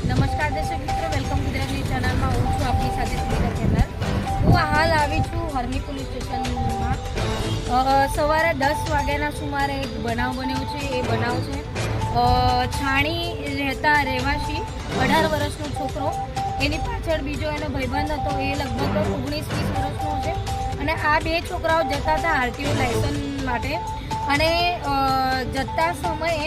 નમસ્કાર દર્શક મિત્રો, વેલકમ ગુજરાતની ચેનલમાં હું છું આપની સાથે સુમિતા ચેનલ। હું હાલ આવી છું હરણી પોલીસ સ્ટેશનમાં। સવારે 10 વાગ્યાના સુમારે એક બનાવ બન્યો છે। એ બનાવ છે છાણી રહેતા રહેવાસી 18 વર્ષનો છોકરો, એની પાછળ બીજો એનો ભાઈબંધ હતો, એ લગભગ 19-20 વર્ષનો છે અને આ બે છોકરાઓ જતા હતા આરટીઓ લાયસન્સ માટે અને જતા સમયે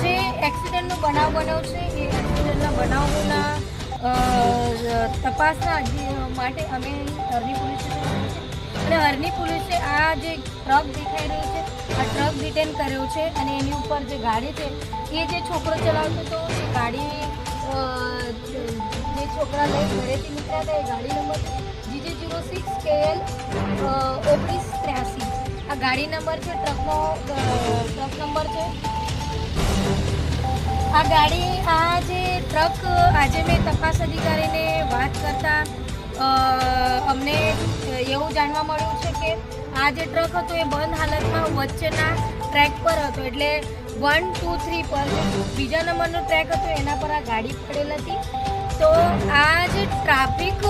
જે એક્સિડન્ટનો બનાવ બન્યો છે એ એક્સિડન્ટના બનાવોના તપાસના માટે અમે હરણી પોલીસ સ્ટેશન અને હરણી પોલીસે આ જે ટ્રક દેખાઈ રહ્યો છે આ ટ્રક ડિટેન કર્યો છે અને એની ઉપર જે ગાડી છે એ જે છોકરો ચલાવતો હતો એ ગાડી જે છોકરા લઈ ઘરેથી નીકળ્યા હતા એ ગાડી નંબર GJ06 KL 1983 આ ગાડી નંબર છે, ટ્રક નંબર છે આ ગાડી। આ જે ટ્રક આજે મેં તપાસ અધિકારીને વાત કરતાં અમને એવું જાણવા મળ્યું છે કે આ જે ટ્રક હતો એ બંધ હાલતમાં વચ્ચેના ટ્રેક પર હતો, એટલે 1, 2, 3 પર બીજા નંબરનો ટ્રેક હતો એના પર આ ગાડી પડેલ હતી। તો આ જે ટ્રાફિક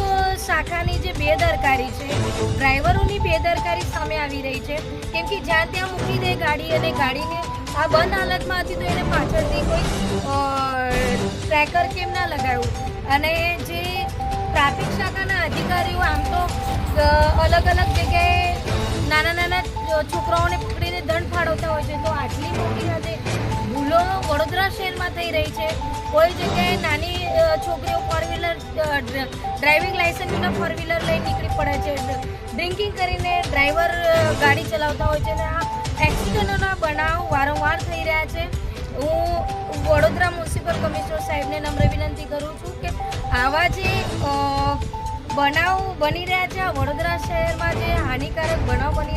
શાખાની જે બેદરકારી છે, ડ્રાઈવરોની બેદરકારી સામે આવી રહી છે, કેમ કે જ્યાં ત્યાં મૂકી દે ગાડી અને ગાડીને આ બંધ હાલતમાં હતી તો એને પાછળથી કોઈ ટ્રેકર કેમ ના લગાવ્યું। અને જે ટ્રાફિક શાખાના અધિકારીઓ આમ તો અલગ અલગ જગ્યાએ નાના છોકરાઓને પકડીને દંડ ફાળવતા હોય છે, તો આટલી મોટી આજે ભૂલો વડોદરા શહેરમાં થઈ રહી છે। કોઈ જગ્યાએ નાની છોકરીઓ ડ્રાઇવિંગ લાઇસન્સ વિના 4-વ્હીલર લઈને નીકળી પડે છે, ડ્રિંકિંગ કરીને ડ્રાઈવર ગાડી ચલાવતા હોય છે અને આ એક્સિડન્ટોના બનાવ વારંવાર થઈ રહ્યા છે। હું વડોદરા મ્યુનિસિપલ કમિશનર સાહેબને નમ્ર વિનંતી કરું છું કે આવા જે બનાવ બની રહ્યા છે, આ વડોદરા શહેરમાં જે હાનિકારક બનાવ બની